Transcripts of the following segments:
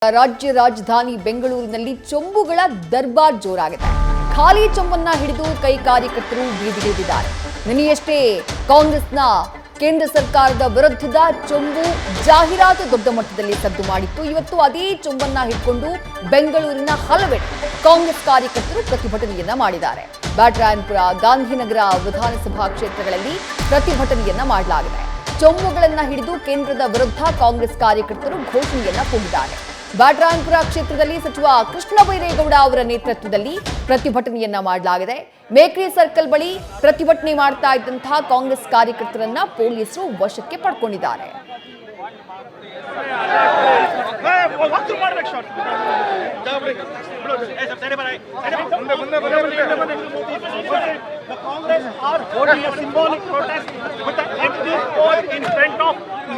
ರಾಜ್ಯ ರಾಜಧಾನಿ ಬೆಂಗಳೂರಿನಲ್ಲಿ ಚೊಂಬುಗಳ ದರ್ಬಾರ್ ಜೋರಾಗಿದೆ. ಖಾಲಿ ಚೊಂಬನ್ನ ಹಿಡಿದು ಕೈ ಕಾರ್ಯಕರ್ತರು ಬೀದಿಗಿಳಿದಿದ್ದಾರೆ. ನಿನ್ನೆಯಷ್ಟೇ ಕಾಂಗ್ರೆಸ್ನ ಕೇಂದ್ರ ಸರ್ಕಾರದ ವಿರುದ್ಧದ ಚೊಂಬು ಜಾಹೀರಾತು ದೊಡ್ಡ ಮಟ್ಟದಲ್ಲಿ ಸದ್ದು ಮಾಡಿತ್ತು. ಇವತ್ತು ಅದೇ ಚೊಂಬನ್ನ ಹಿಡ್ಕೊಂಡು ಬೆಂಗಳೂರಿನ ಹಲವೆಡೆ ಕಾಂಗ್ರೆಸ್ ಕಾರ್ಯಕರ್ತರು ಪ್ರತಿಭಟನೆಯನ್ನ ಮಾಡಿದ್ದಾರೆ. ಬ್ಯಾಟರಾಯನಪುರ, ಗಾಂಧಿನಗರ ವಿಧಾನಸಭಾ ಕ್ಷೇತ್ರಗಳಲ್ಲಿ ಪ್ರತಿಭಟನೆಯನ್ನ ಮಾಡಲಾಗಿದೆ. ಚೊಂಬುಗಳನ್ನ ಹಿಡಿದು ಕೇಂದ್ರದ ವಿರುದ್ಧ ಕಾಂಗ್ರೆಸ್ ಕಾರ್ಯಕರ್ತರು ಘೋಷಣೆಯನ್ನ ಕೂಗಿದ್ದಾರೆ. ಬ್ಯಾಟರಾಯನಪುರ ಕ್ಷೇತ್ರದಲ್ಲಿ ಸಚಿವ ಕೃಷ್ಣ ಬೈರೇಗೌಡ ಅವರ ನೇತೃತ್ವದಲ್ಲಿ ಪ್ರತಿಭಟನೆಯನ್ನ ಮಾಡಲಾಗಿದೆ. ಮೇಕ್ರಿ ಸರ್ಕಲ್ ಬಳಿ ಪ್ರತಿಭಟನೆ ಮಾಡ್ತಾ ಇದ್ದಂತಹ ಕಾಂಗ್ರೆಸ್ ಕಾರ್ಯಕರ್ತರನ್ನ ಪೊಲೀಸರು ವಶಕ್ಕೆ ಪಡ್ಕೊಂಡಿದ್ದಾರೆ. Congress are holding a symbolic protest with the empty pole in front of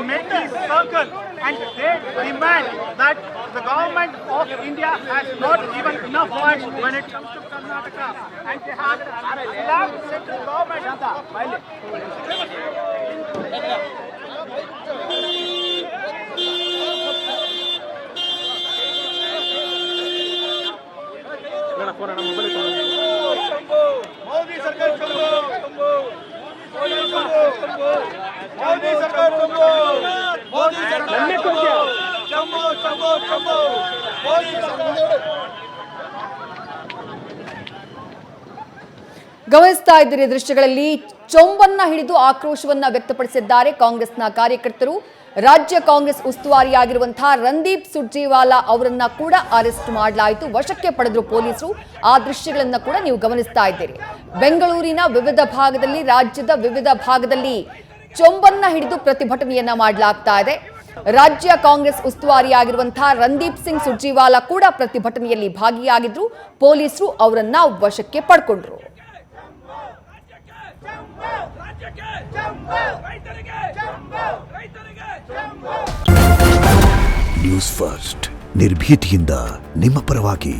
Mekri Circle, and they demand that the government of India has not given enough funds when it comes to Karnataka, and they have slammed central government. Modi Sarkar Chombo, Modi Sarkar Chombo, Modi Sarkar Chombo, Modi Sarkar Chombo, Chombo, Chombo, Modi Sarkar. ಗಮನಿಸ್ತಾ ಇದ್ದೀರಿ ದೃಶ್ಯಗಳಲ್ಲಿ ಚೊಂಬನ್ನ ಹಿಡಿದು ಆಕ್ರೋಶವನ್ನ ವ್ಯಕ್ತಪಡಿಸಿದ್ದಾರೆ ಕಾಂಗ್ರೆಸ್ನ ಕಾರ್ಯಕರ್ತರು. ರಾಜ್ಯ ಕಾಂಗ್ರೆಸ್ ಉಸ್ತುವಾರಿಯಾಗಿರುವಂತಹ ರಂದೀಪ್ ಸುರ್ಜೇವಾಲಾ ಅವರನ್ನ ಕೂಡ arrest ಮಾಡಲಾಯಿತು, ವಶಕ್ಕೆ ಪಡೆದ್ರು ಪೊಲೀಸರು. ಆ ದೃಶ್ಯಗಳನ್ನ ಕೂಡ ನೀವು ಗಮನಿಸ್ತಾ ಇದ್ದೀರಿ. ಬೆಂಗಳೂರಿನ ವಿವಿಧ ಭಾಗದಲ್ಲಿ, ರಾಜ್ಯದ ವಿವಿಧ ಭಾಗದಲ್ಲಿ ಚೊಂಬನ್ನ ಹಿಡಿದು ಪ್ರತಿಭಟನೆಯನ್ನ ಮಾಡಲಾಗ್ತಾ ಇದೆ. ರಾಜ್ಯ ಕಾಂಗ್ರೆಸ್ ಉಸ್ತುವಾರಿಯಾಗಿರುವಂತಹ ರಂದೀಪ್ ಸಿಂಗ್ ಸುರ್ಜೇವಾಲಾ ಕೂಡ ಪ್ರತಿಭಟನೆಯಲ್ಲಿ ಭಾಗಿಯಾಗಿದ್ರು. ಪೊಲೀಸರು ಅವರನ್ನ ವಶಕ್ಕೆ ಪಡ್ಕೊಂಡ್ರು. ನ್ಯೂಸ್ ಫಸ್ಟ್ ನಿರ್ಭೀತಿಯಿಂದ ನಿಮ್ಮ ಪರವಾಗಿ.